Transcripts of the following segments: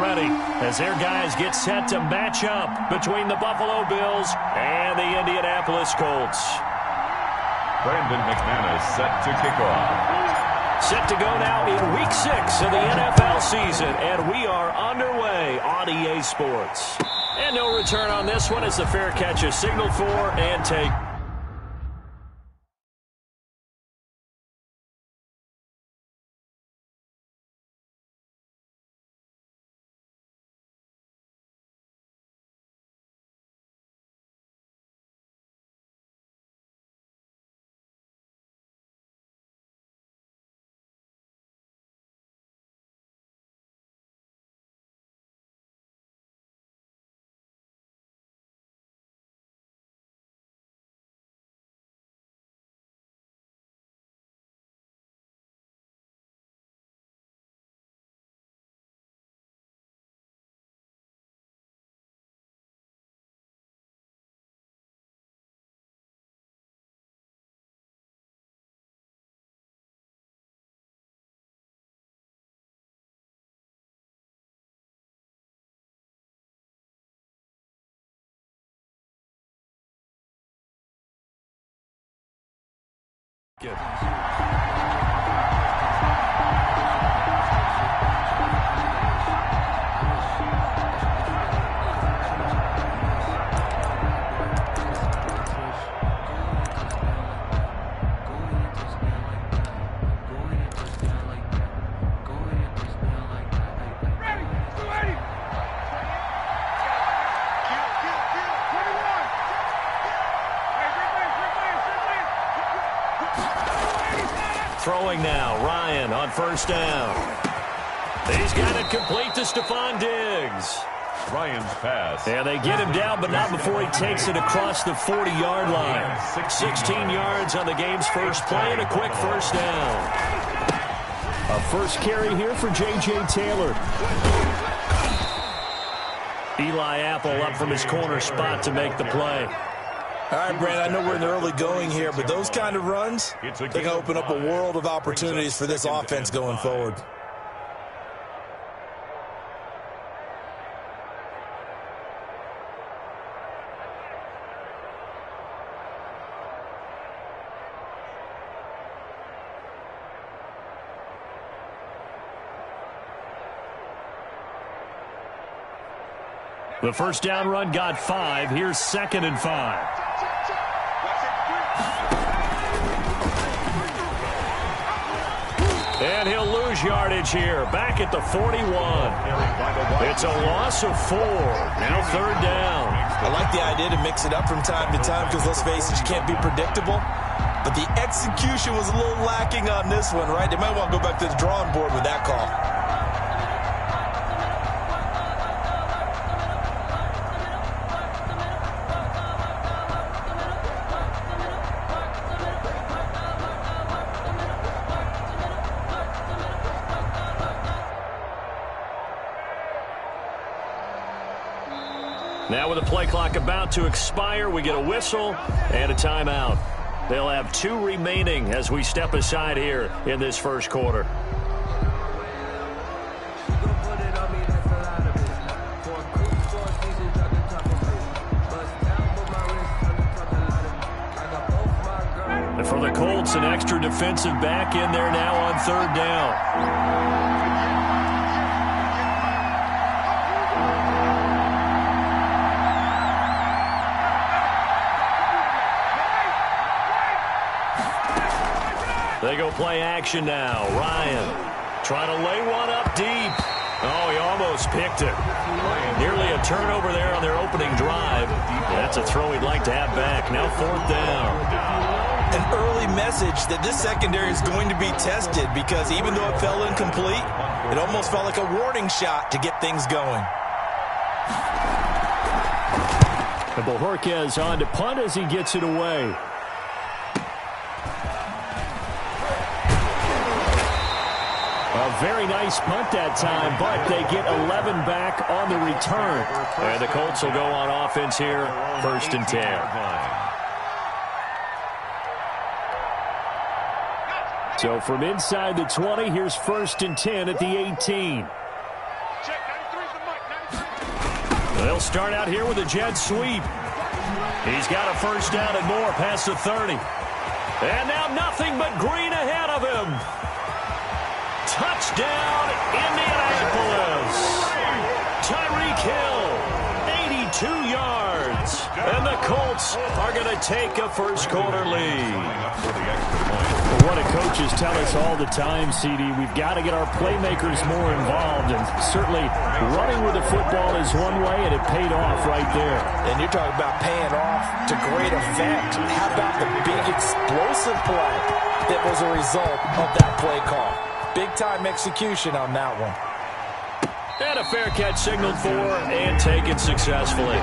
ready as their guys get set to match up between the Buffalo Bills and the Indianapolis Colts. Brandon McManus set to kick off. Set to go now in Week 6 of the NFL season, and we are underway on EA Sports. And no return on this one as the fair catch is signaled for and take. Good. Throwing now, Ryan on first down. He's got it complete to Stephon Diggs. Ryan's pass. And they get him down, but not before he takes it across the 40-yard line. 16 yards on the game's first play and a quick first down. A first carry here for J.J. Taylor. Eli Apple up from his corner spot to make the play. All right, Brandon, I know we're in the early going here, but those kind of runs, they can open up a world of opportunities for this offense going forward. The first down run got 5. Here's 2nd and 5. And he'll lose yardage here. Back at the 41. It's a loss of 4. Now 3rd down. I like the idea to mix it up from time to time because, let's face it, you can't be predictable. But the execution was a little lacking on this one, right? They might want to go back to the drawing board with that call. Now with the play clock about to expire, we get a whistle and a timeout. They'll have 2 remaining as we step aside here in this first quarter. And for the Colts, an extra defensive back in there now on 3rd down. They go play action now. Ryan trying to lay one up deep. Oh, he almost picked it. Nearly a turnover there on their opening drive. That's a throw he'd like to have back. Now 4th down. An early message that this secondary is going to be tested because even though it fell incomplete, it almost felt like a warning shot to get things going. And Bojorquez on to punt as he gets it away. A very nice punt that time, but they get 11 back on the return. And the Colts will go on offense here, 1st and 10. So from inside the 20, here's 1st and 10 at the 18. They'll start out here with a jet sweep. He's got a first down and more past the 30. And now nothing but green ahead of him. Touchdown, Indianapolis. Tyreek Hill, 82 yards. And the Colts are going to take a first-quarter lead. What do coaches tell us all the time, CD? We've got to get our playmakers more involved, and certainly running with the football is one way, and it paid off right there. And you're talking about paying off to great effect. How about the big explosive play that was a result of that play call? Big-time execution on that one. And a fair catch signaled for and taken successfully.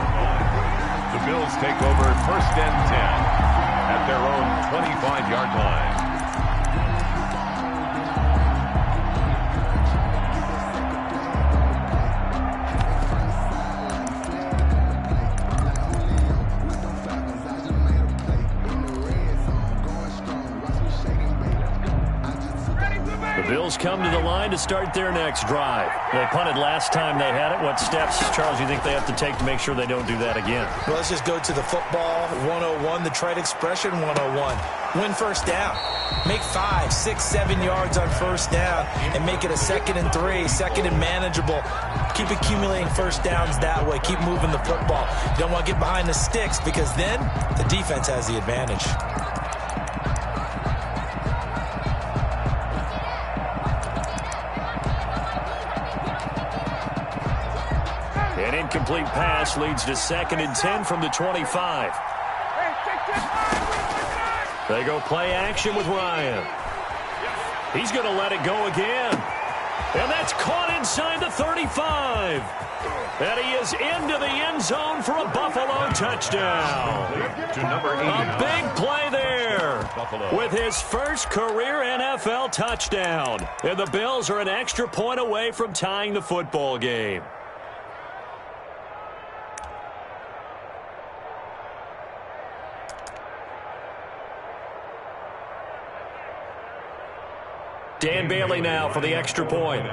The Bills take over first and 10 at their own 25-yard line. Bills come to the line to start their next drive. They punted last time they had it. What steps, Charles, do you think they have to take to make sure they don't do that again? Well, let's just go to the football 101, the trade expression 101. Win first down. Make 5, 6, 7 yards on first down and make it a 2nd and 3, 2nd and manageable. Keep accumulating first downs that way. Keep moving the football. You don't want to get behind the sticks because then the defense has the advantage. An incomplete pass leads to 2nd and 10 from the 25. They go play action with Ryan. He's going to let it go again. And that's caught inside the 35. And he is into the end zone for a Buffalo touchdown. To number 89. A big play there with his first career NFL touchdown. And the Bills are an extra point away from tying the football game. Dan Bailey now for the extra point.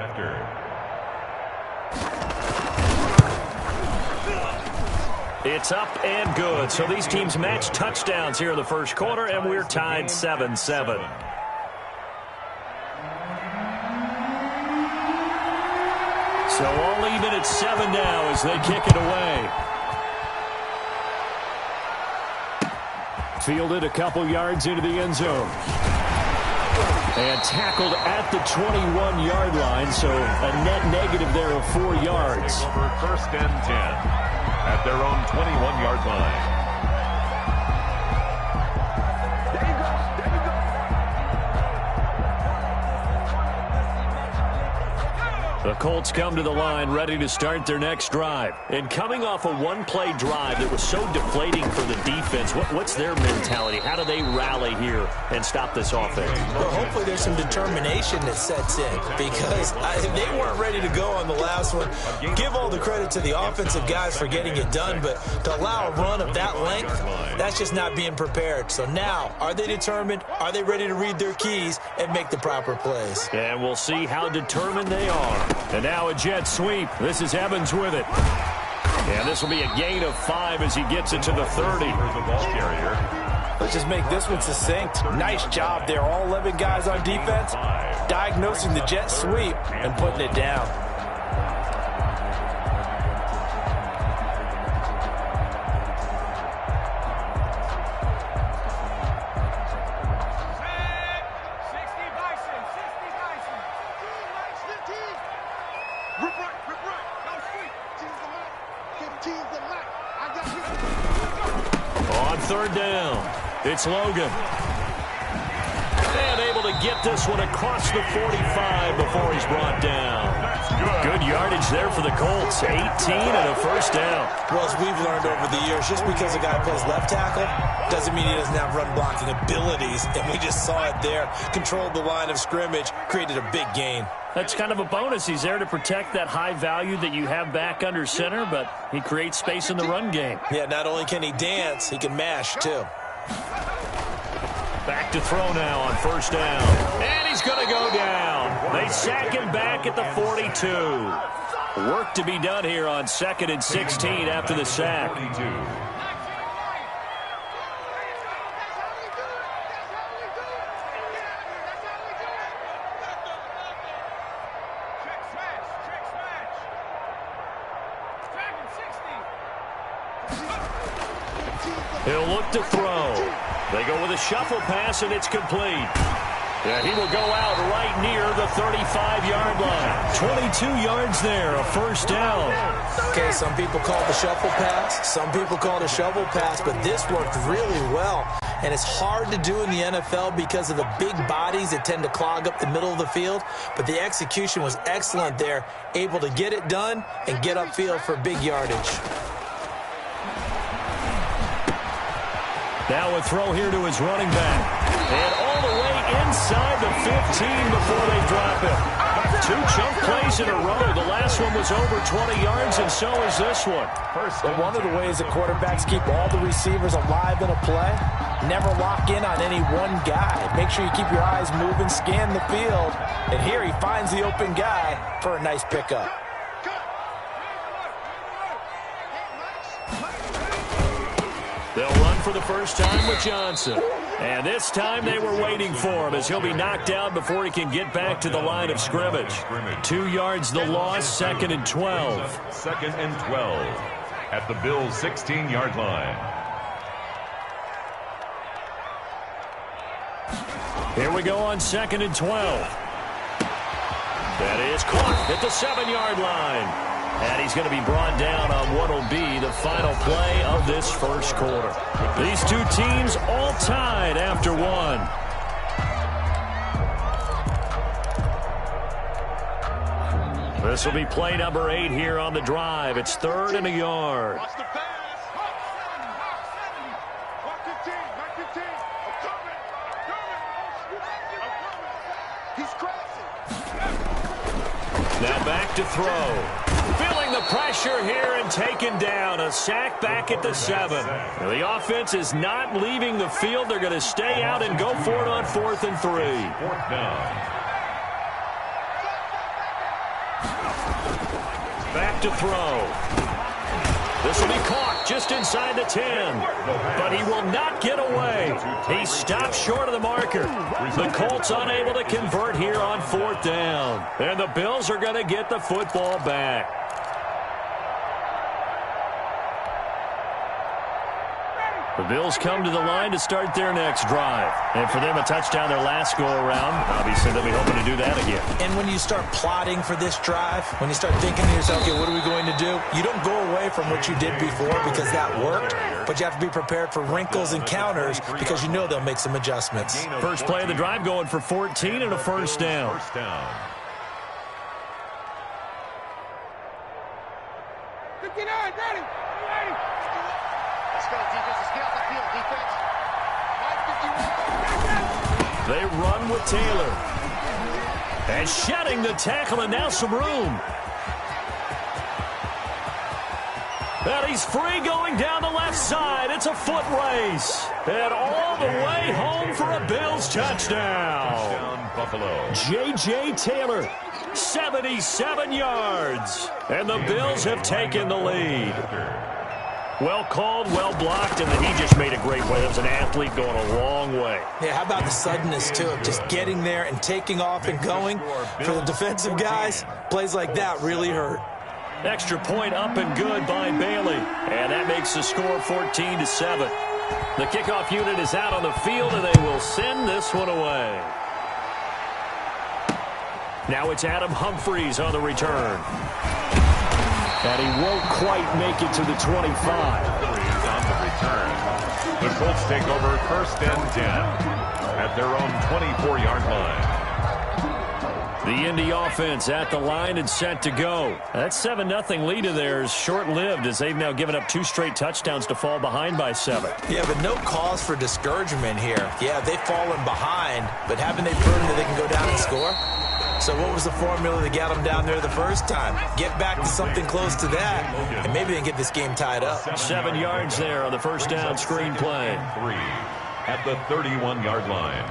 It's up and good. So these teams match touchdowns here in the first quarter, and we're tied 7-7. So all even at 7 now as they kick it away. Fielded a couple yards into the end zone. And tackled at the 21-yard line, so a net negative there of 4 yards. Over first and 10 at their own 21-yard line. The Colts come to the line ready to start their next drive. And coming off a one-play drive that was so deflating for the defense, what's their mentality? How do they rally here and stop this offense? Well, hopefully there's some determination that sets in because they weren't ready to go on the last one. Give all the credit to the offensive guys for getting it done, but to allow a run of that length, that's just not being prepared. So now, are they determined? Are they ready to read their keys and make the proper plays? And we'll see how determined they are. And now a jet sweep. This is Evans with it. And this will be a gain of 5 as he gets it to the 30. Let's just make this one succinct. Nice job there. All 11 guys on defense diagnosing the jet sweep and putting it down. On third down, it's Logan. And able to get this one across the 45 before he's brought down. Good yardage there for the Colts. 18 and a first down. Well, as we've learned over the years, just because a guy plays left tackle doesn't mean he doesn't have run blocking abilities. And we just saw it there. Controlled the line of scrimmage, created a big gain. That's kind of a bonus. He's there to protect that high value that you have back under center, but he creates space in the run game. Yeah, not only can he dance, he can mash too. Back to throw now on first down. And he's going to go down. They sack him back at the 42. Work to be done here on 2nd and 16 after the sack. He'll look to throw. They go with a shuffle pass, and it's complete. Yeah, he will go out right near the 35-yard line. 22 yards there, a first down. Okay, some people call it the shuffle pass. Some people call it a shovel pass, but this worked really well. And it's hard to do in the NFL because of the big bodies that tend to clog up the middle of the field. But the execution was excellent there, able to get it done and get upfield for big yardage. Now a throw here to his running back. And all the way inside the 15 before they drop him. 2 chunk plays in a row. The last one was over 20 yards, and so is this one. But one of the ways that quarterbacks keep all the receivers alive in a play, never lock in on any one guy. Make sure you keep your eyes moving, scan the field. And here he finds the open guy for a nice pickup. They'll run for the first time with Johnson. And this time they were waiting for him as he'll be knocked down before he can get back to the line of scrimmage. 2 yards the loss, 2nd and 12. 2nd and 12 at the Bills' 16-yard line. Here we go on 2nd and 12. That is caught at the 7-yard line. And he's going to be brought down on what will be the final play of this first quarter. These two teams all tied after one. This will be play number 8 here on the drive. It's 3rd and a yard. Watch the pass. Hawk 70. Hawk 15. Hawk 15. I'm coming. He's crossing. Now back to throw. Feeling the pressure here and taken down. A sack back at the 7. The offense is not leaving the field. They're going to stay out and go for it on 4th and 3. 4th down. Back to throw. This will be caught just inside the 10. But he will not get away. He stopped short of the marker. The Colts unable to convert here on 4th down. And the Bills are going to get the football back. The Bills come to the line to start their next drive. And for them, a touchdown their last go-around. Obviously, they'll be hoping to do that again. And when you start plotting for this drive, when you start thinking to yourself, okay, what are we going to do? You don't go away from what you did before because that worked. But you have to be prepared for wrinkles and counters because you know they'll make some adjustments. First play of the drive going for 14 and a first down. First down. 59, ready. They run with Taylor. And shedding the tackle, and now some room. And he's free going down the left side. It's a foot race. And all the way home for a Bills touchdown. Touchdown, Buffalo. J.J. Taylor, 77 yards. And the Bills have taken the lead. Well called, well blocked, and then he just made a great play. That was an athlete going a long way. Yeah, how about the suddenness, too, of just getting there and taking off and going? For the defensive guys, plays like that really hurt. Extra point up and good by Bailey. And that makes the score 14-7. The kickoff unit is out on the field, and they will send this one away. Now it's Adam Humphries on the return. And he won't quite make it to the 25. Humphries on the return. The Colts take over 1st and 10 at their own 24-yard line. The Indy offense at the line and set to go. That 7-0 lead of theirs short-lived as they've now given up 2 straight touchdowns to fall behind by 7. Yeah, but no cause for discouragement here. Yeah, they've fallen behind, but haven't they proven that they can go down and score? So what was the formula that got them down there the first time? Get back to something close to that, and maybe they can get this game tied up. 7 yards there on the first down screen play. 3 at the 31-yard line.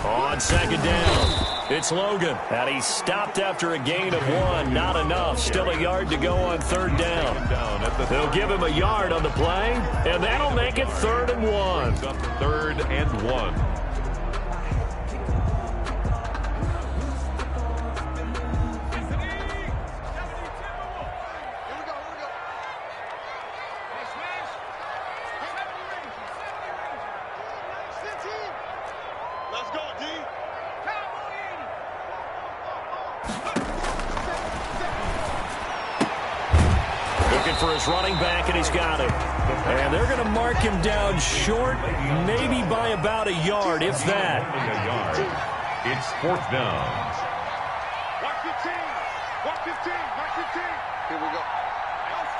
On 2nd down. It's Logan. And he stopped after a gain of 1. Not enough. Still a yard to go on 3rd down. They'll give him a yard on the play, and that'll make it 3rd and 1. 3rd and 1. For his running back, and he's got it. And they're going to mark him down short, maybe by about a yard, if that. It's 4th down. Watch your team. Watch your team. Watch your team. Here we go. Let's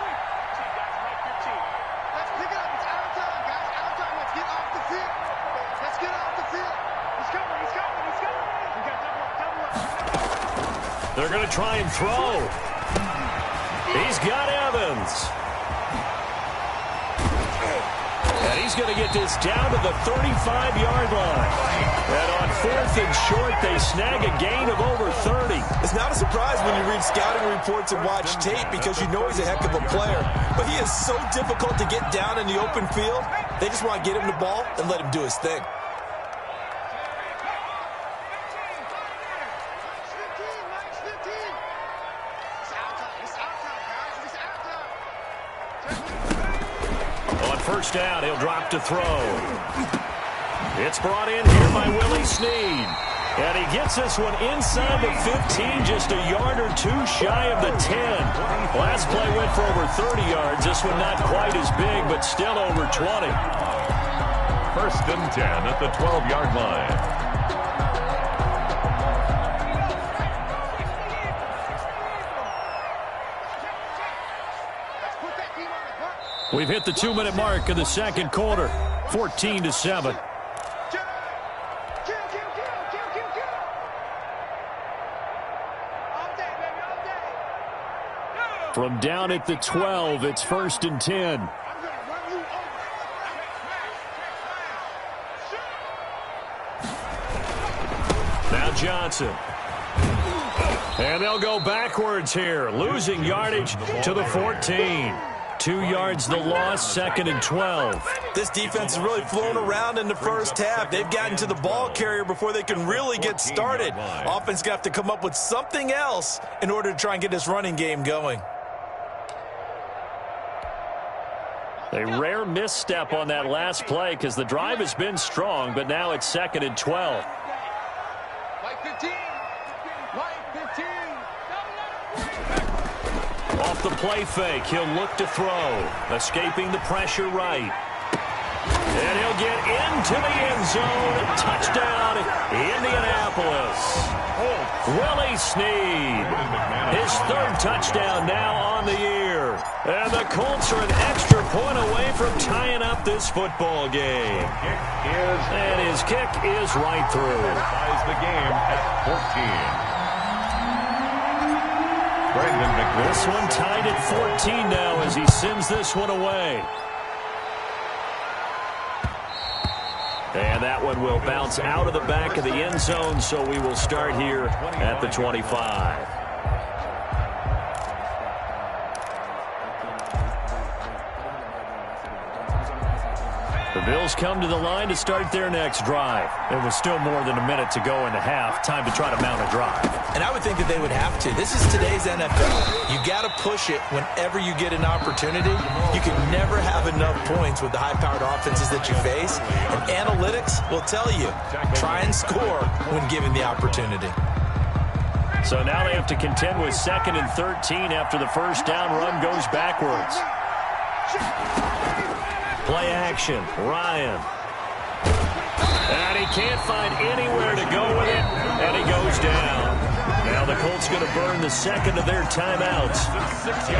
pick it up. It's out of time, guys. Out of time. Let's get off the field. Let's get off the field. He's coming. He's coming. He's coming. We got double up. They're going to try and throw. He's got Evans. And he's going to get this down to the 35-yard line. And on 4th and short, they snag a gain of over 30. It's not a surprise when you read scouting reports and watch tape because you know he's a heck of a player. But he is so difficult to get down in the open field. They just want to get him the ball and let him do his thing. First down, he'll drop to throw. It's brought in here by Willie Snead. And he gets this one inside the 15, just a yard or 2 shy of the 10. Last play went for over 30 yards. This one not quite as big, but still over 20. 1st and 10 at the 12-yard line. We've hit the 2-minute mark of the 2nd quarter, 14-7. From down at the 12, it's 1st and 10. Now Johnson. And they'll go backwards here, losing yardage to the 14. 2 yards the loss, 2nd and 12. This defense is really flown around in the first half. They've gotten to the ball carrier before they can really get started. Offense got to have to come up with something else in order to try and get this running game going. A rare misstep on that last play because the drive has been strong, but now it's 2nd and 12. Like 15. Like 15. Off the play fake, he'll look to throw. Escaping the pressure right. And he'll get into the end zone. Touchdown, Indianapolis. Willie Snead. His 3rd touchdown now on the year. And the Colts are an extra point away from tying up this football game. And his kick is right through. Ties the game at 14. This one tied at 14 now as he sends this one away. And that one will bounce out of the back of the end zone, so we will start here at the 25. The Bills come to the line to start their next drive. There was still more than a minute to go in the half. Time to try to mount a drive. And I would think that they would have to. This is today's NFL. You got to push it whenever you get an opportunity. You can never have enough points with the high-powered offenses that you face. And analytics will tell you, try and score when given the opportunity. So now they have to contend with 2nd and 13 after the first down run goes backwards. Play action, Ryan. And he can't find anywhere to go with it, and he goes down. Now the Colts going to burn the 2nd of their timeouts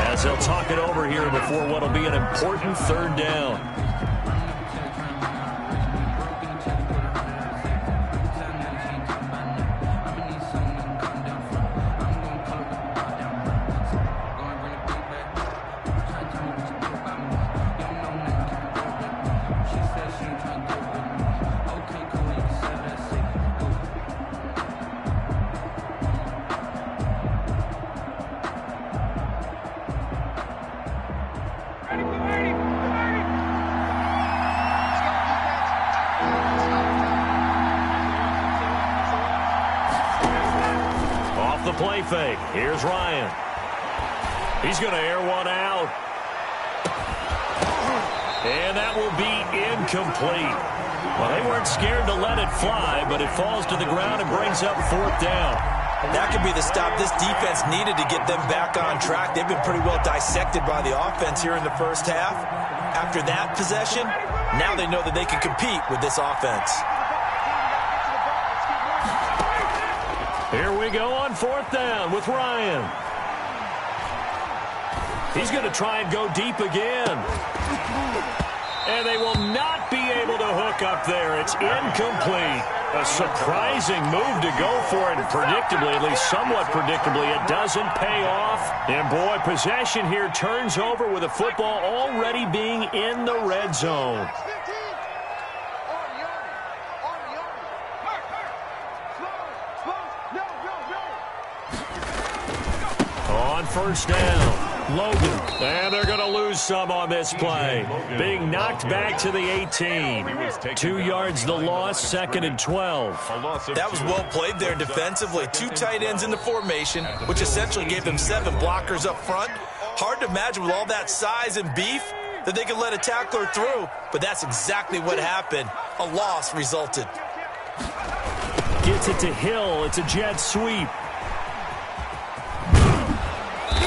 as they'll talk it over here before what will be an important 3rd down. play fake. Here's Ryan. He's going to air one out. And that will be incomplete. Well, they weren't scared to let it fly, but it falls to the ground and brings up 4th down. That could be the stop this defense needed to get them back on track. They've been pretty well dissected by the offense here in the first half. After that possession, now they know that they can compete with this offense. Here we go on 4th down with Ryan. He's going to try and go deep again. And they will not be able to hook up there. It's incomplete. A surprising move to go for it, and predictably, at least somewhat predictably, it doesn't pay off. And boy, possession here turns over with the football already being in the red zone. On 1st down. Logan. And they're going to lose some on this play. Being knocked back to the 18. 2 yards the loss, 2nd and 12. That was well played there defensively. 2 tight ends in the formation, which essentially gave them 7 blockers up front. Hard to imagine with all that size and beef that they could let a tackler through, but that's exactly what happened. A loss resulted. Gets it to Hill. It's a jet sweep.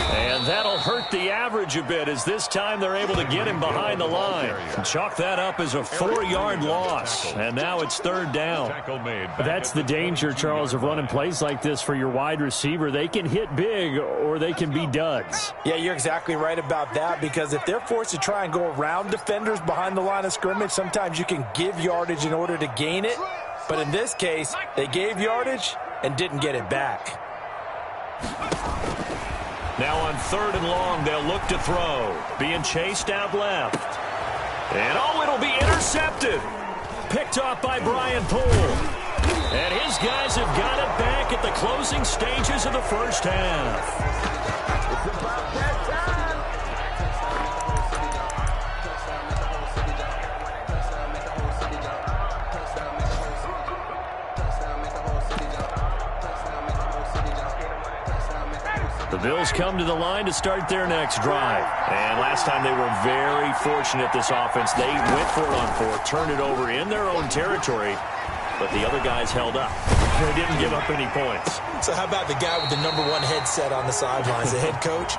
And that'll hurt the average a bit, as this time they're able to get him behind the line. Chalk that up as a 4-yard loss. And now it's 3rd down. That's the danger, Charles, of running plays like this for your wide receiver. They can hit big or they can be duds. Yeah, you're exactly right about that, because if they're forced to try and go around defenders behind the line of scrimmage, sometimes you can give yardage in order to gain it. But in this case, they gave yardage and didn't get it back. Now on 3rd and long, they'll look to throw. Being chased out left. And oh, it'll be intercepted. Picked off by Brian Poole. And his guys have got it back at the closing stages of the first half. It's about that time. The Bills come to the line to start their next drive. And last time they were very fortunate, this offense. They went for it on 4th, turned it over in their own territory, but the other guys held up. They didn't give up any points. So how about the guy with the #1 headset on the sidelines, the head coach?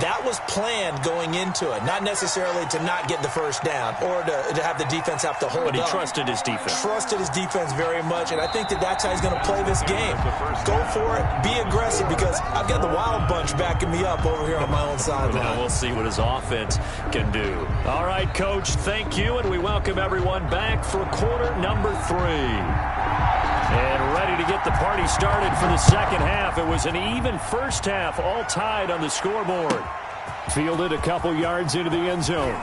That was planned going into it, not necessarily to not get the first down or to have the defense have to hold up. But he trusted his defense. Trusted his defense very much, and I think that that's how he's going to play this game. Go for it, be aggressive, because I've got the wild bunch backing me up over here on my own sideline. Now we'll see what his offense can do. All right, Coach, thank you, and we welcome everyone back for quarter number 3. And ready to get the party started for the second half. It was an even first half, all tied on the scoreboard. Fielded a couple yards into the end zone.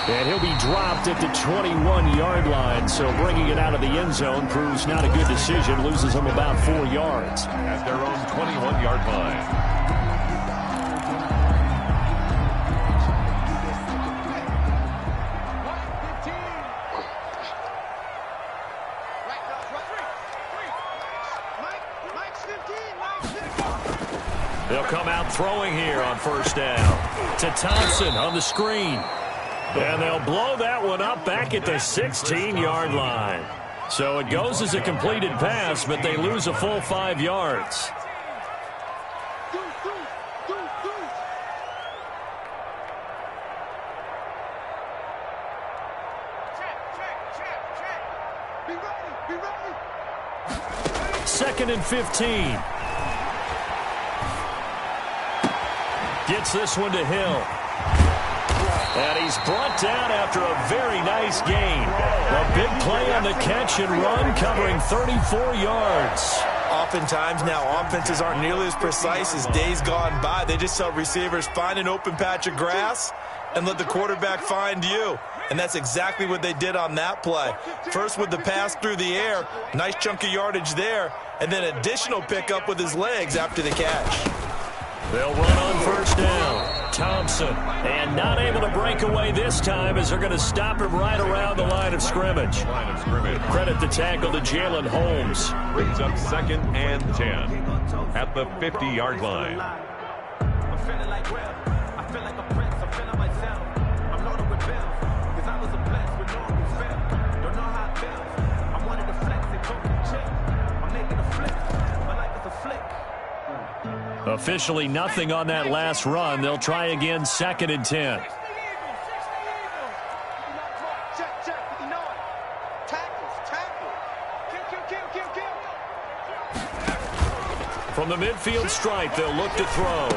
And he'll be dropped at the 21-yard line, so bringing it out of the end zone proves not a good decision. Loses him about 4 yards. At their own 21-yard line. They'll come out throwing here on 1st down. To Thompson on the screen. And they'll blow that one up back at the 16-yard line. So it goes as a completed pass, but they lose a full 5 yards. Second and 15. Gets this one to Hill. And he's brought down after a very nice gain. A big play on the catch and run, covering 34 yards. Oftentimes now, offenses aren't nearly as precise as days gone by. They just tell receivers, find an open patch of grass and let the quarterback find you. And that's exactly what they did on that play. First with the pass through the air, nice chunk of yardage there, and then additional pickup with his legs after the catch. They'll run on 1st down. Thompson, and not able to break away this time as they're going to stop him right around the line of scrimmage. Line of scrimmage. Credit the tackle to Jalen Holmes. Brings up 2nd and 10. at the 50-yard line. I'm feeling like real. I feel like a prince. I'm feeling myself. I'm loaded with bills. Cause I was a blessed with no respect. Don't know how it feels. I wanted to flex and talk and chill. I'm making a flip. My life is a flick. Officially nothing on that last run. They'll try again, 2nd and 10. From the midfield stripe, they'll look to throw.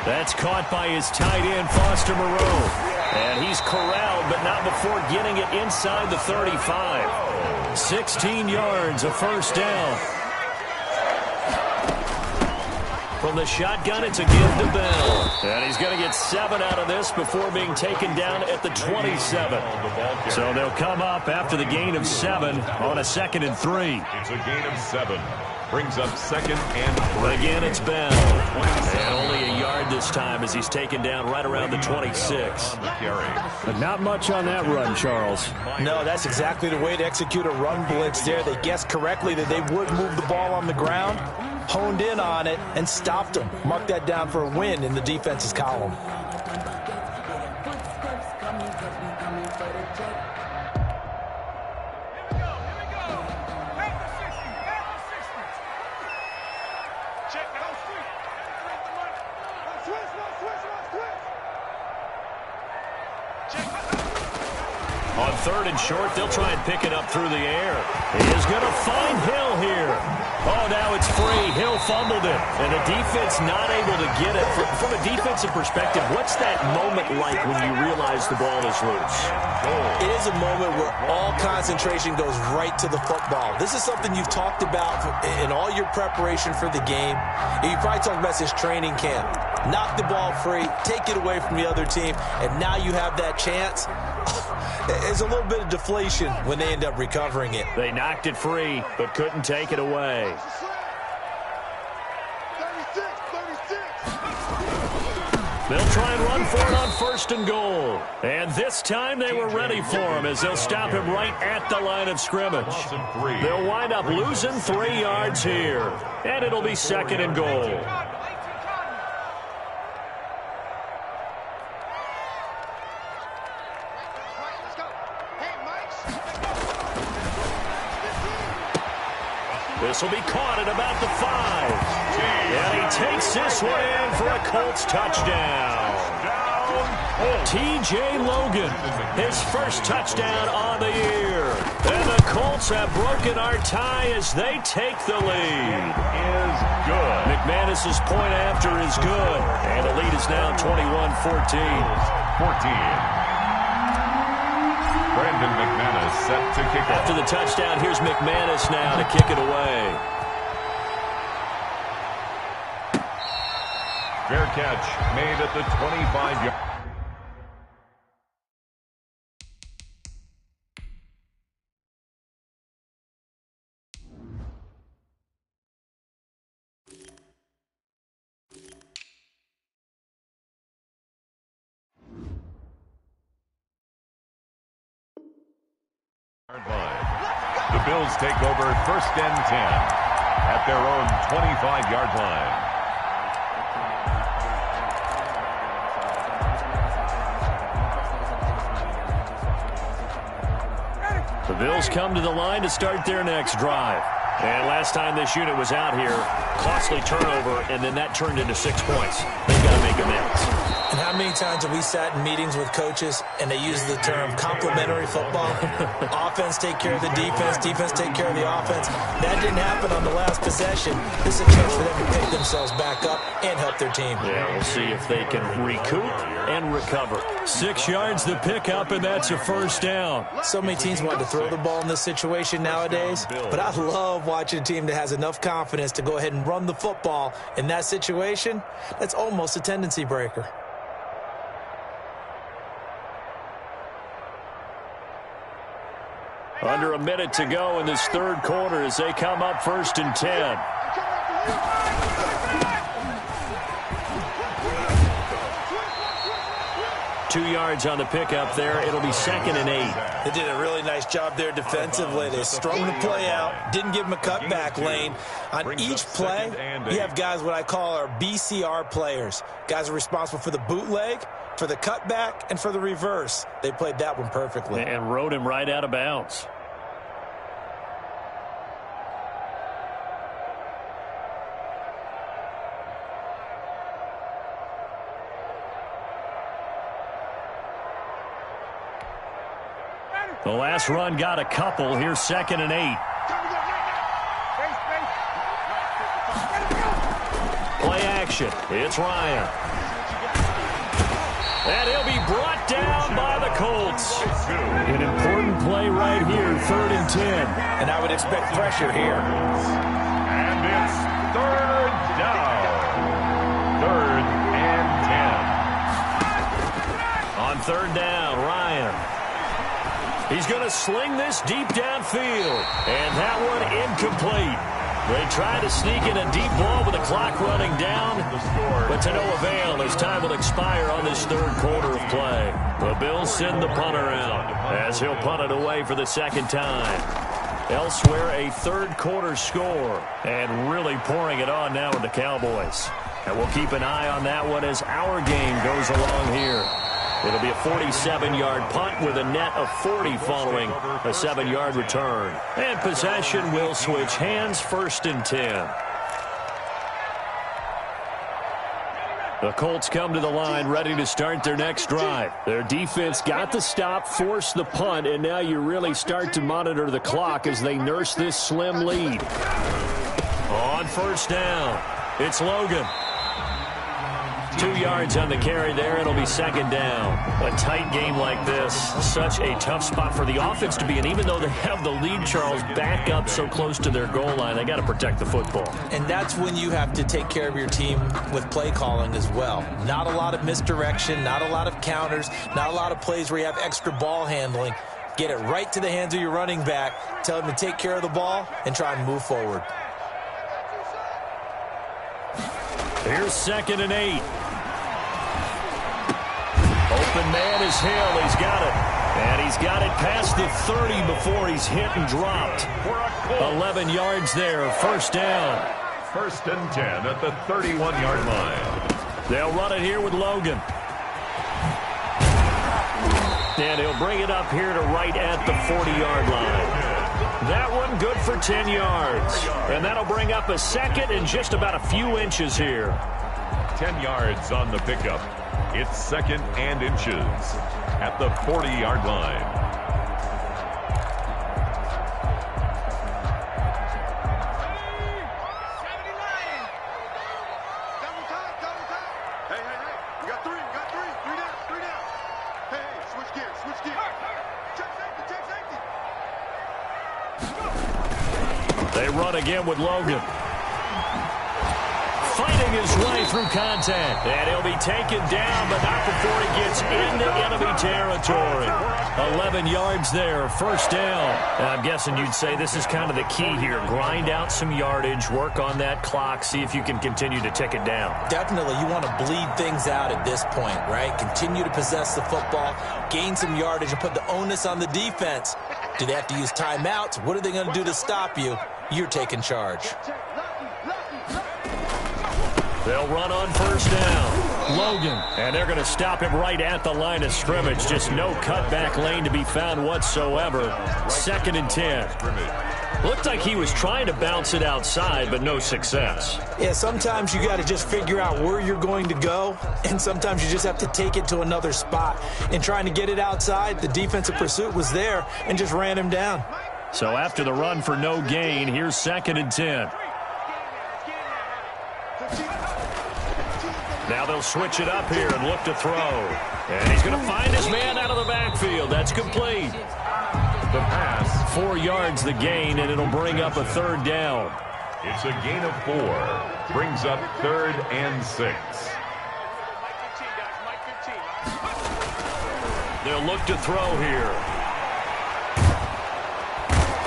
That's caught by his tight end, Foster Moreau. And he's corralled, but not before getting it inside the 35. 16 yards, a first down. From the shotgun, it's a give to Bell. And he's going to get 7 out of this before being taken down at the 27. So they'll come up after the gain of 7 on a 2nd and 3. It's a gain of 7. Brings up 2nd and 3. Again, it's Bell. And only a yard this time as he's taken down right around the 26. But not much on that run, Charles. No, that's exactly the way to execute a run blitz there. They guessed correctly that they would move the ball on the ground, honed in on it, and stopped them. Mark that down for a win in the defense's column. On 3rd and short, they'll try and pick it up through the air. He is going to find Hill here. Oh, now it's free. Hill fumbled it, and the defense not able to get it. From a defensive perspective, what's that moment like when you realize the ball is loose? It is a moment where all concentration goes right to the football. This is something you've talked about in all your preparation for the game. You probably talked about this training camp. Knock the ball free, take it away from the other team, and now you have that chance. There's a little bit of deflation when they end up recovering it. They knocked it free, but couldn't take it away. 36. They'll try and run for it on 1st and goal. And this time they were ready for him as they'll stop him right at the line of scrimmage. They'll wind up losing 3 yards here. And it'll be 2nd and goal. This will be caught at about the 5. And he takes this one in for a Colts touchdown. T.J. Logan, his first touchdown on the year. And the Colts have broken our tie as they take the lead. Is good. McManus's point after is good. And the lead is now 21-14. 14. Brandon McManus set to kick off. After the touchdown, here's McManus now to kick it away. Fair catch made at the 25-yard. The Bills take over 1st and 10 at their own 25-yard line. The Bills come to the line to start their next drive. And last time this unit was out here, costly turnover, and then that turned into 6 points. They've got to make amends. And how many times have we sat in meetings with coaches and they use the term complementary football? Offense take care of the defense, defense take care of the offense. That didn't happen on the last possession. This is a chance for them to pick themselves back up and help their team. Yeah, we'll see if they can recoup and recover. 6 yards the pickup, and that's a first down. So many teams want to throw the ball in this situation nowadays, but I love watching a team that has enough confidence to go ahead and run the football. In that situation, that's almost a tendency breaker. Under a minute to go in this 3rd quarter as they come up 1st and 10. 2 yards on the pickup there. It'll be 2nd and 8. They did a really nice job there defensively. They strung the play out, didn't give them a cutback lane. On each play, you have guys what I call our BCR players. Guys are responsible for the bootleg, for the cutback, and for the reverse. They played that one perfectly. And rode him right out of bounds. The last run got a couple. Here's 2nd and 8. Play action. It's Ryan. And he'll be brought down by the Colts. An important play right here, 3rd and 10. And I would expect pressure here. And it's 3rd down. 3rd and 10. On 3rd down, Ryan. He's going to sling this deep downfield. And that one incomplete. They tried to sneak in a deep ball with the clock running down, but to no avail as time will expire on this 3rd quarter of play. The Bills send the punter out as he'll punt it away for the 2nd time. Elsewhere, a 3rd quarter score, and really pouring it on now with the Cowboys. And we'll keep an eye on that one as our game goes along here. It'll be a 47-yard punt with a net of 40 following a 7-yard return. And possession will switch hands, 1st and 10. The Colts come to the line ready to start their next drive. Their defense got the stop, forced the punt, and now you really start to monitor the clock as they nurse this slim lead. On 1st down, it's Logan. 2 yards on the carry there. It'll be 2nd down. A tight game like this, such a tough spot for the offense to be in. Even though they have the lead, Charles, back up so close to their goal line, they got to protect the football. And that's when you have to take care of your team with play calling as well. Not a lot of misdirection, not a lot of counters, not a lot of plays where you have extra ball handling. Get it right to the hands of your running back. Tell him to take care of the ball and try and move forward. Here's 2nd and 8. Open man is Hill. He's got it. And he's got it past the 30 before he's hit and dropped. 11 yards there. 1st down. 1st and 10 at the 31-yard line. They'll run it here with Logan. And he'll bring it up here to right at the 40-yard line. That one good for 10 yards. And that'll bring up a 2nd and just about a few inches here. 10 yards on the pickup. It's 2nd and inches at the 40-yard line. Double time. Hey. We got three down. Hey, switch gears. Check safety. They run again with Logan. Fighting his way through contact. And he'll be taken down, but not before he gets into enemy territory. 11 yards there, 1st down. And I'm guessing you'd say this is kind of the key here. Grind out some yardage, work on that clock, see if you can continue to tick it down. Definitely, you want to bleed things out at this point, right? Continue to possess the football, gain some yardage, and put the onus on the defense. Do they have to use timeouts? What are they going to do to stop you? You're taking charge. They'll run on 1st down. Logan. And they're going to stop him right at the line of scrimmage. Just no cutback lane to be found whatsoever. 2nd and 10. Looked like he was trying to bounce it outside, but no success. Yeah, sometimes you got to just figure out where you're going to go, and sometimes you just have to take it to another spot. And trying to get it outside, the defensive pursuit was there and just ran him down. So after the run for no gain, here's 2nd and 10. Now they'll switch it up here and look to throw. And he's going to find his man out of the backfield. That's complete. The pass. 4 yards the gain, and it'll bring up a 3rd down. It's a gain of 4. Brings up 3rd and 6. They'll look to throw here.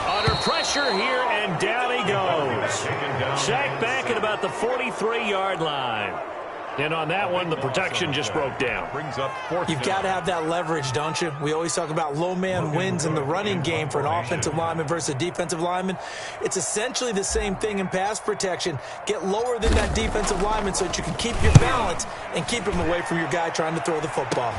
Under pressure here, and down he goes. Sacked back at about the 43-yard line. And on that one, the protection just broke down. Brings up fourth. You've got to have that leverage, don't you? We always talk about low man wins in the running game for an offensive lineman versus a defensive lineman. It's essentially the same thing in pass protection. Get lower than that defensive lineman so that you can keep your balance and keep him away from your guy trying to throw the football.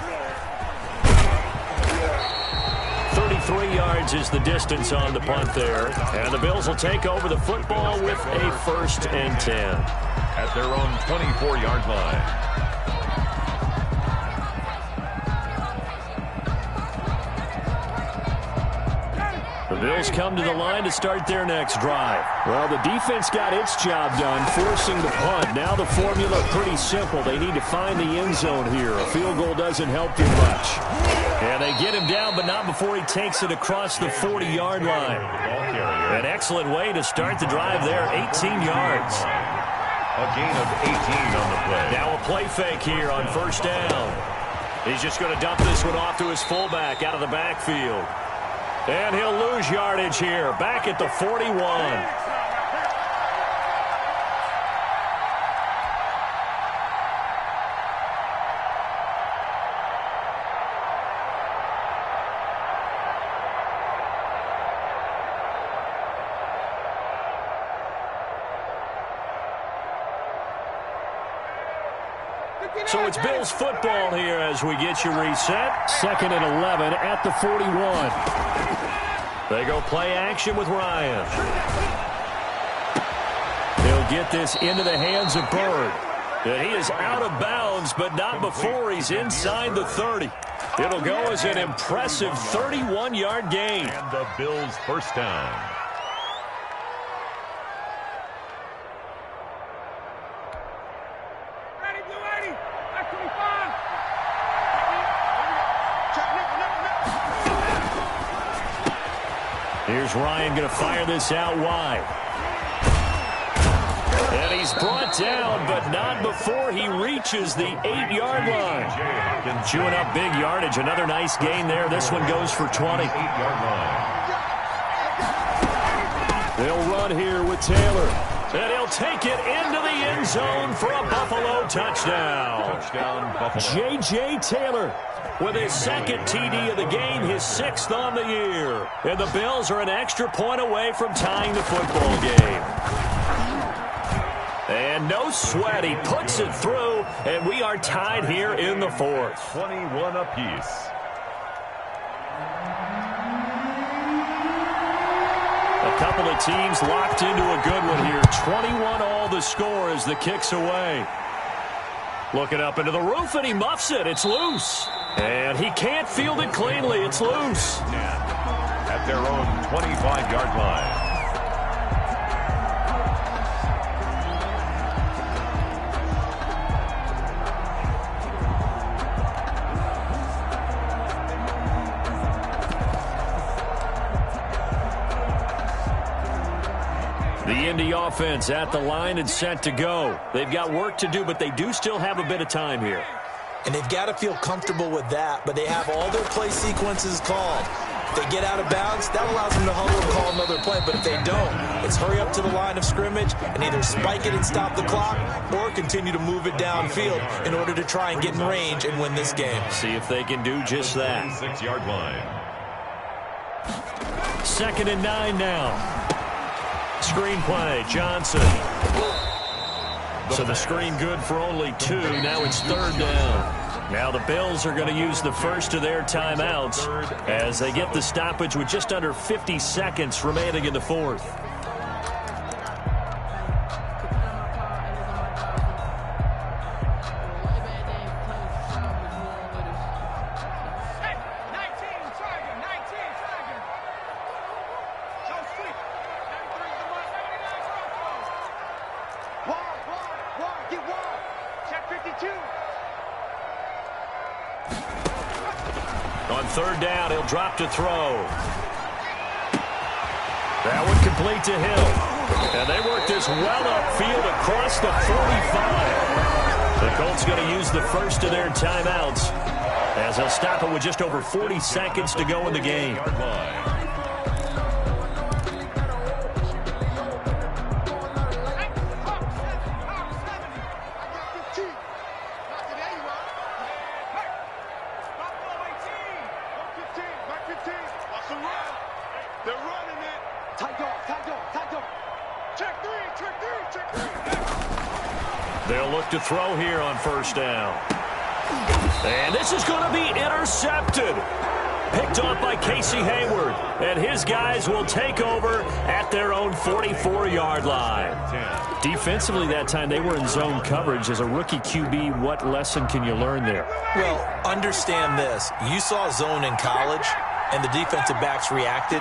33 yards is the distance on the punt there. And the Bills will take over the football with a 1st and 10. At their own 24-yard line. The Bills come to the line to start their next drive. Well, the defense got its job done, forcing the punt. Now the formula pretty simple. They need to find the end zone here. A field goal doesn't help too much. And they get him down, but not before he takes it across the 40-yard line. An excellent way to start the drive there, 18 yards. A gain of 18 on the play. Now a play fake here on 1st down. He's just going to dump this one off to his fullback out of the backfield. And he'll lose yardage here, back at the 41. So it's Bills football here as we get you reset. 2nd and 11 at the 41. They go play action with Ryan. He'll get this into the hands of Bird. And he is out of bounds, but not before he's inside the 30. It'll go as an impressive 31-yard gain. And the Bills' 1st down. Here's Ryan going to fire this out wide. And he's brought down, but not before he reaches the 8-yard line. Chewing up big yardage. Another nice gain there. This one goes for 20. 8-yard line. They'll run here with Taylor. And he'll take it into the end zone for a Buffalo touchdown. Touchdown, Buffalo. J.J. Taylor with his 2nd TD of the game, his 6th on the year. And the Bills are an extra point away from tying the football game. And no sweat, he puts it through, and we are tied here in the 4th. 21 apiece. A couple of teams locked into a good one here. 21 all the score as the kick's away. Looking up into the roof, and he muffs it. It's loose. And he can't field it cleanly. It's loose. At their own 25-yard line. The Indy offense at the line and set to go. They've got work to do, but they do still have a bit of time here. And they've got to feel comfortable with that, but they have all their play sequences called. If they get out of bounds, that allows them to huddle and call another play. But if they don't, it's hurry up to the line of scrimmage and either spike it and stop the clock or continue to move it downfield in order to try and get in range and win this game. See if they can do just that. 6-yard line. 2nd and 9 now. Screen play, Johnson. So the screen good for only 2. Now it's 3rd down. Now the Bills are going to use the first of their timeouts as they get the stoppage with just under 50 seconds remaining in the 4th. On 3rd down, he'll drop to throw. That one complete to Hill. And they work this well upfield across the 45. The Colts going to use the first of their timeouts as they'll stop it with just over 40 seconds to go in the game. They'll look to throw here on first down. And this is going to be intercepted. Picked off by Casey Hayward. And his guys will take over at their own 44-yard line. Defensively that time, they were in zone coverage. As a rookie QB, what lesson can you learn there? Well, understand this. You saw zone in college, and the defensive backs reacted,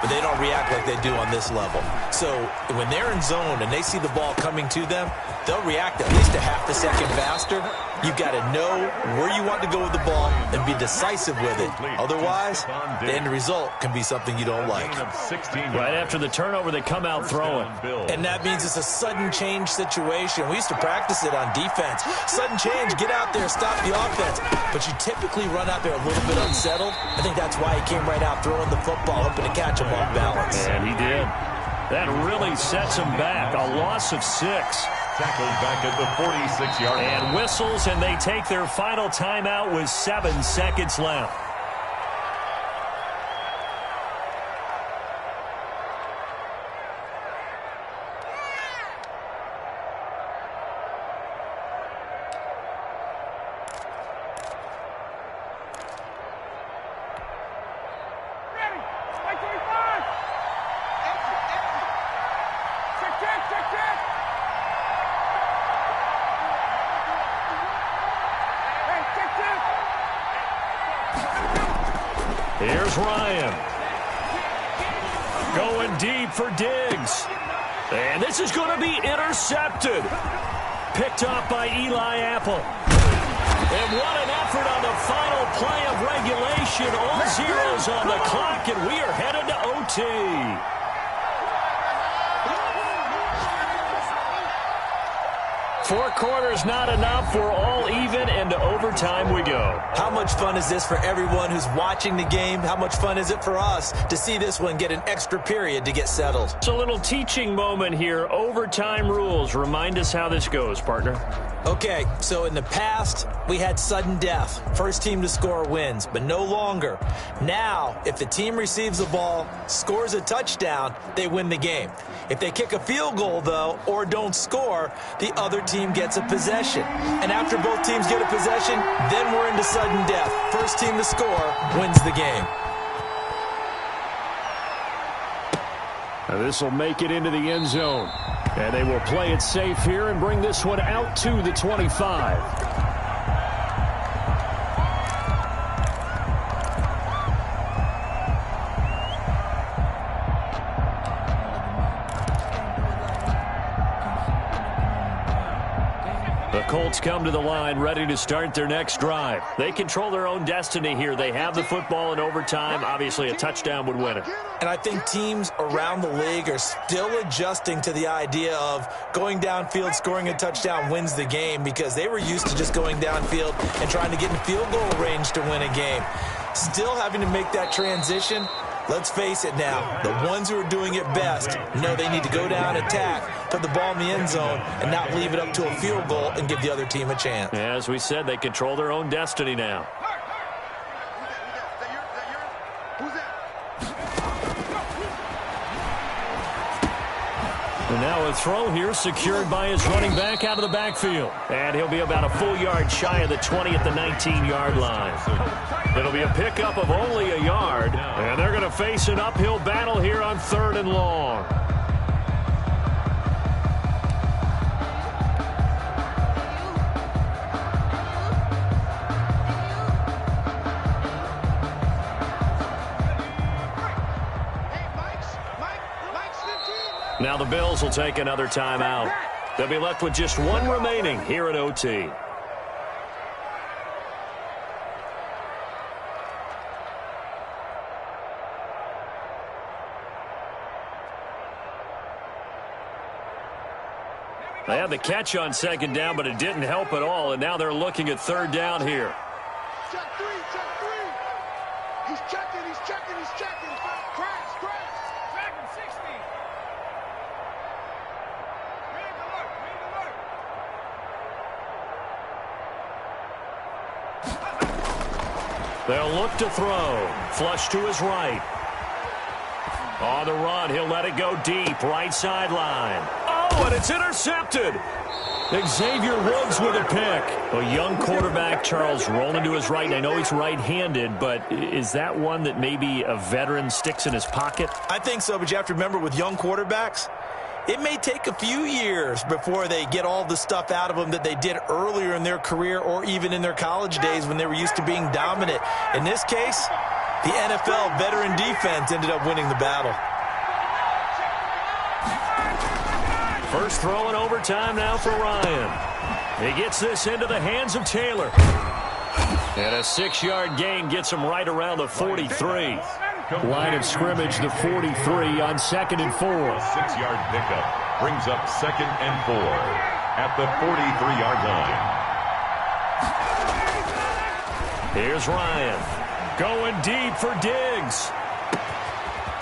but they don't react like they do on this level. So when they're in zone and they see the ball coming to them, they'll react at least a half a second faster. You've got to know where you want to go with the ball and be decisive with it. Otherwise, the end result can be something you don't like. Right after the turnover, they come out throwing. And that means it's a sudden change situation. We used to practice it on defense. Sudden change, get out there, stop the offense. But you typically run out there a little bit unsettled. I think that's why he came right out throwing the football, hoping to catch him off balance. And he did. That really sets him back. A loss of 6. Tackled back at the 46-yard line. And whistles, and they take their final timeout with 7 seconds left. Here's Ryan. Going deep for Diggs. And this is going to be intercepted. Picked off by Eli Apple. And what an effort on the final play of regulation. All zeros on the clock, and we are headed to OT. Four quarters not enough. We're all even, and to overtime we go. How much fun is this for everyone who's watching the game? How much fun is it for us to see this one get an extra period to get settled? It's a little teaching moment here. Overtime rules. Remind us how this goes, partner. Okay, so in the past, we had sudden death. First team to score wins, but no longer. Now, if the team receives the ball, scores a touchdown, they win the game. If they kick a field goal, though, or don't score, the other team gets a possession. And after both teams get a possession, then we're into sudden death. First team to score wins the game. This will make it into the end zone. And they will play it safe here and bring this one out to the 25. The Colts come to the line ready to start their next drive. They control their own destiny here. They have the football in overtime. Obviously, a touchdown would win it. And I think teams around the league are still adjusting to the idea of going downfield, scoring a touchdown wins the game, because they were used to just going downfield and trying to get in field goal range to win a game. Still having to make that transition. Let's face it now, the ones who are doing it best know they need to go down, attack, put the ball in the end zone, and not leave it up to a field goal and give the other team a chance. As we said, they control their own destiny now. And now a throw here secured by his running back out of the backfield. And he'll be about a full yard shy of the 20 at the 19-yard line. It'll be a pickup of only a yard. And they're going to face an uphill battle here on 3rd and long. Now the Bills will take another timeout. They'll be left with just one remaining here at OT. They had the catch on 2nd down, but it didn't help at all, and now they're looking at 3rd down here. Check three. He's checking. Crash. Dragon 60. They'll look to throw. Flush to his right. On the run, he'll let it go deep. Right sideline. Oh, and it's intercepted. Xavier Woods with a pick. A young quarterback, Charles, rolling to his right. And I know he's right-handed, but is that one that maybe a veteran sticks in his pocket? I think so, but you have to remember with young quarterbacks, it may take a few years before they get all the stuff out of them that they did earlier in their career or even in their college days when they were used to being dominant. In this case, the NFL veteran defense ended up winning the battle. First throw in overtime now for Ryan. He gets this into the hands of Taylor. And a 6-yard gain gets him right around the 43. Line of scrimmage, the 43 on 2nd and 4. 6-yard pickup brings up 2nd and 4 at the 43-yard line. Here's Ryan. Going deep for Diggs.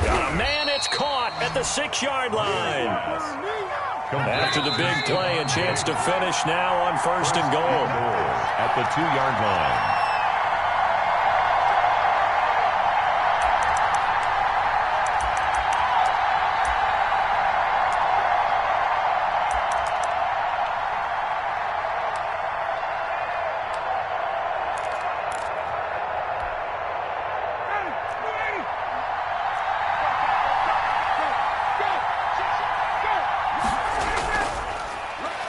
Got a man, it's caught at the 6-yard line. After the big play, a chance to finish now on 1st and goal. At the 2-yard line.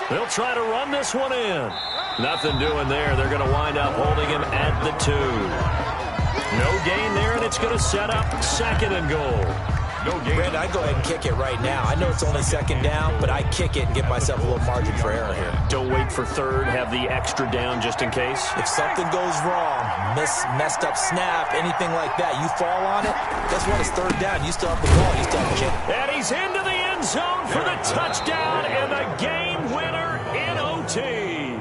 They'll try to run this one in. Nothing doing there. They're going to wind up holding him at the 2. No gain there, and it's going to set up 2nd and goal. No gain. Brandon, I'd go ahead and kick it right now. I know it's only 2nd down, but I kick it and give myself a little margin for error here. Don't wait for 3rd. Have the extra down just in case. If something goes wrong, messed up snap, anything like that, you fall on it, guess what? It's 3rd down. You still have the ball. You still have the kick. And he's into the end zone for the touchdown and the game winner in OT.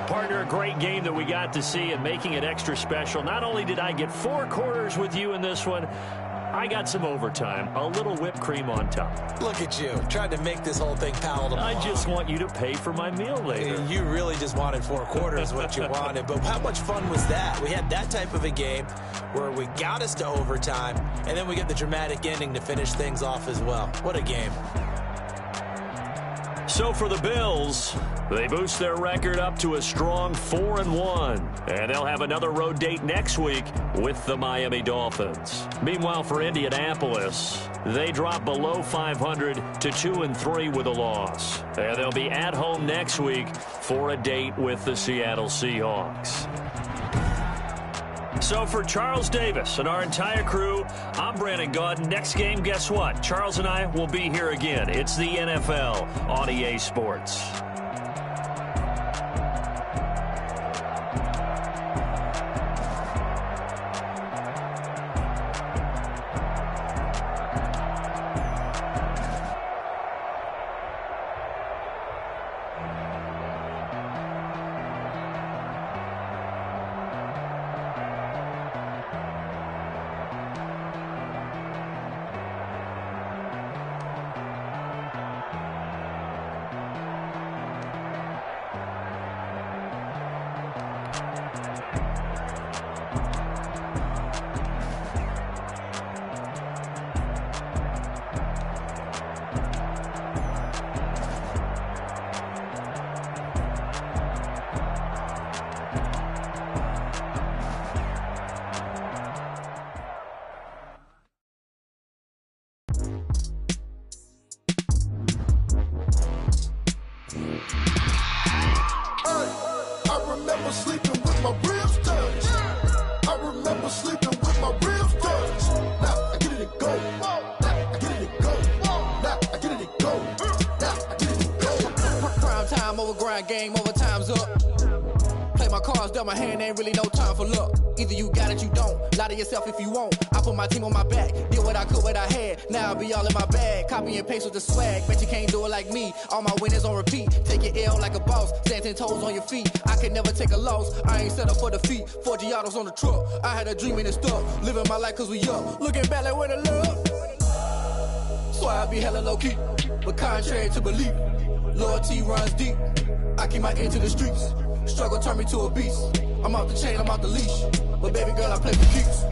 Partner, a great game that we got to see and making it extra special. Not only did I get 4 quarters with you in this one, I got some overtime, a little whipped cream on top. Look at you, trying to make this whole thing palatable. I just want you to pay for my meal later. You really just wanted 4 quarters, what you wanted. But how much fun was that? We had that type of a game where we got us to overtime, and then we get the dramatic ending to finish things off as well. What a game. So for the Bills, they boost their record up to a strong 4-1. And they'll have another road date next week with the Miami Dolphins. Meanwhile, for Indianapolis, they drop below 500 to 2-3 with a loss. And they'll be at home next week for a date with the Seattle Seahawks. So for Charles Davis and our entire crew, I'm Brandon Gaudin. Next game, guess what? Charles and I will be here again. It's the NFL on EA Sports. Game over, time's up. Play my cards, dealt my hand, ain't really no time for luck. Either you got it, you don't. Lie to yourself if you won't. I put my team on my back, did what I could, what I had. Now I'll be all in my bag, copy and paste with the swag. Bet you can't do it like me. All my winners on repeat. Take your L like a boss, stand 10 toes on your feet. I can never take a loss. I ain't set up for defeat. 4 Giottos on the truck. I had a dream and it stuck. Living my life cause we up. Looking back like where the love. So I be hella low key, but contrary to belief, loyalty runs deep. I keep my ear to the streets. Struggle turned me to a beast. I'm off the chain, I'm off the leash. But baby girl, I play for keeps.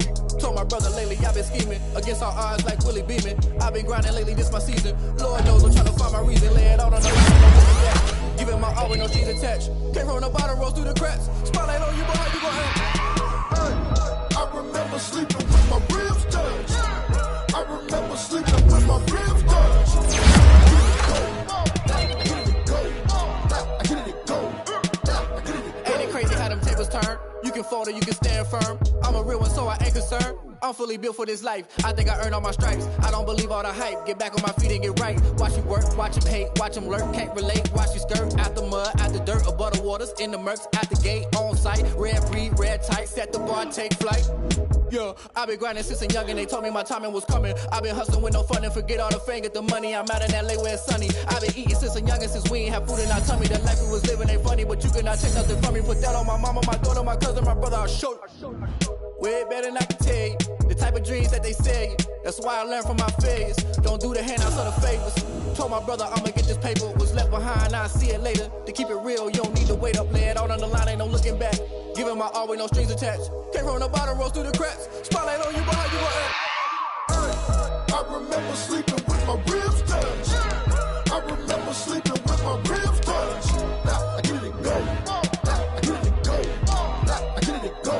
Told my brother lately, I've been scheming. Against all odds like Willie Beeman. I've been grinding lately, this my season. Lord knows I'm trying to find my reason. Lay it out on the line. Giving my all with no strings attached. Came from the bottom, rose through the cracks. Spotlight on you, boy, how you gon' act? I remember sleeping with my ribs touched. I remember sleeping with my ribs touched. Ain't it crazy how them tables turn? You can fold or you can stand firm. I'm a real one, so I ain't concerned. I'm fully built for this life. I think I earned all my stripes. I don't believe all the hype. Get back on my feet and get right. Watch you work, watch him hate, watch him lurk. Can't relate, watch you skirt. Out the mud, out the dirt, above the waters, in the murks, at the gate, on site. Red breed, red tight, set the bar, take flight. Yeah, I been grinding since a young and they told me my timing was coming. I been hustling with no fun and forget all the fame, get the money. I'm out in LA where it's sunny. I been eating since a young and since we ain't have food in our tummy. The life we was living ain't funny, but you cannot take nothing from me. Put that on my mama, my daughter, my cousin, my brother, I'll show you. Way better than I can tell you. The type of dreams that they sell you. That's why I learned from my failures. Don't do the handouts or the favors. Told my brother I'ma get this paper. Was left behind, I'll see it later. To keep it real, you don't need to wait up. Lay it out on the line, ain't no looking back. Giving my all with no strings attached. Came from the bottom, rose through the cracks. Spotlight on you, boy, how you gon' act? I remember sleeping with my ribs touched. I remember sleeping with my ribs touched. Now I get it go. I get it go. I get it go.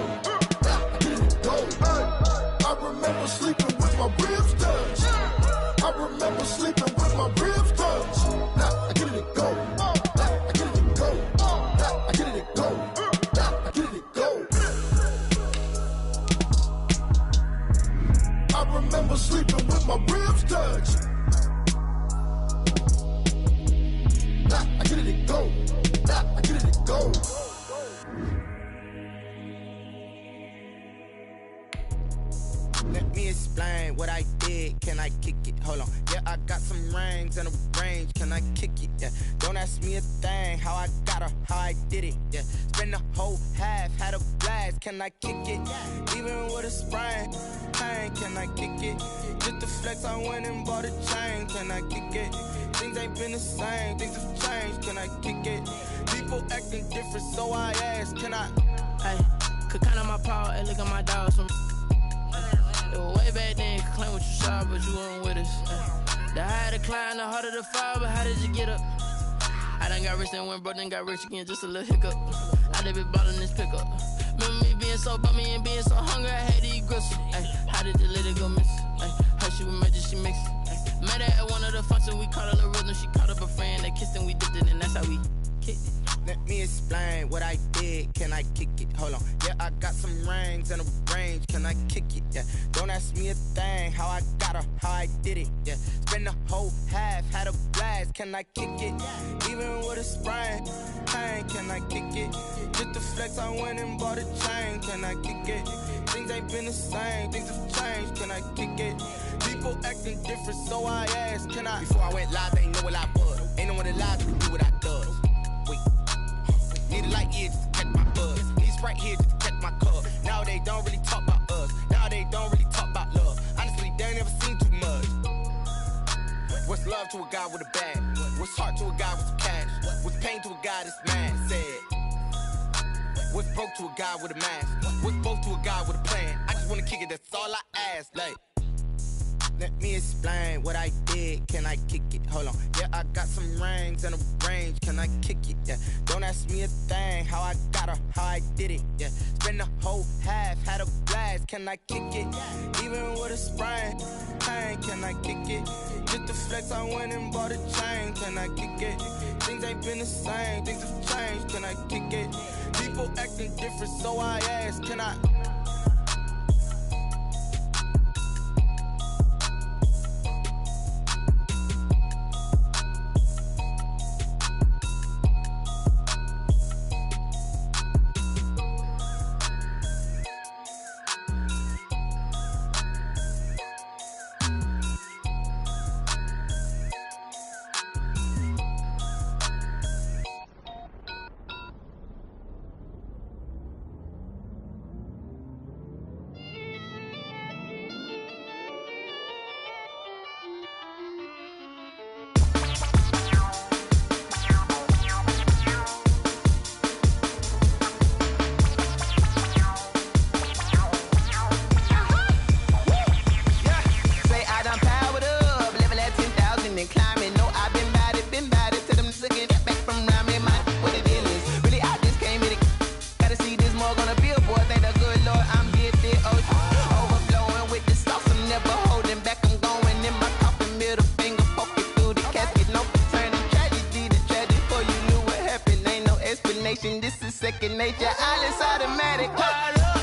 I remember sleeping with my ribs touched. I remember sleeping with my ribs touched. Now I get it go. I get it go. I get it go. I get it go. I remember sleeping with my ribs touched. Now I get it go. I get it go. Let me explain what I did. Can I kick it? Hold on. Yeah, I got some rings and a range. Can I kick it? Yeah. Don't ask me a thing. How I got her, how I did it. Yeah. Spend the whole half, had a blast. Can I kick it? Even with a sprain. Pain, can I kick it? Just to flex, I went and bought a chain. Can I kick it? Things ain't been the same. Things have changed. Can I kick it? People acting different, so I ask. Can I? Hey, could count on my power and look at my dogs from. It was way back then, you could claim what you saw, but you weren't with us. The higher the climb, the harder the fall, but how did you get up? I done got rich and went broke, then got rich again, just a little hiccup. I done been bottling this pickup. Remember me being so bummy and being so hungry, I had to eat gristle. Ay, how did the lady go miss? Ay, her she was magic, she mixed. Ay, met her at one of the functions, we caught a little rhythm, she caught up a friend, they kissed and we dipped it, and that's how we kicked it. Let me explain what I did. Can I kick it? Hold on. Yeah, I got some rings and a range. Can I kick it? Yeah. Don't ask me a thing. How I got her, how I did it. Yeah. Spend the whole half, had a blast. Can I kick it? Even with a sprain. Pain, can I kick it? Just to flex, I went and bought a chain. Can I kick it? Things ain't been the same. Things have changed. Can I kick it? People acting different, so I asked. Can I? Before I went live, they ain't know what I was. Ain't no one alive to do what I does. Need a light here just to catch my buzz. Need Sprite here just to catch my cup. Now they don't really talk about us. Now they don't really talk about love. Honestly, they ain't never seen too much. What's love to a guy with a bag? What's heart to a guy with some cash? What's pain to a guy that's mad? Said. What's broke to a guy with a mask? What's both to a guy with a plan? I just wanna kick it, that's all I ask. Like, let me explain what I did. Can I kick it? Hold on. Yeah, I got some rings and a range. Can I kick it? Yeah. Don't ask me a thing. How I got her, how I did it. Yeah. Spend the whole half, had a blast. Can I kick it? Even with a sprain. Pain, can I kick it? Just to flex, I went and bought a chain. Can I kick it? Things ain't been the same. Things have changed. Can I kick it? People acting different, so I ask. Can I? second nature, all is automatic.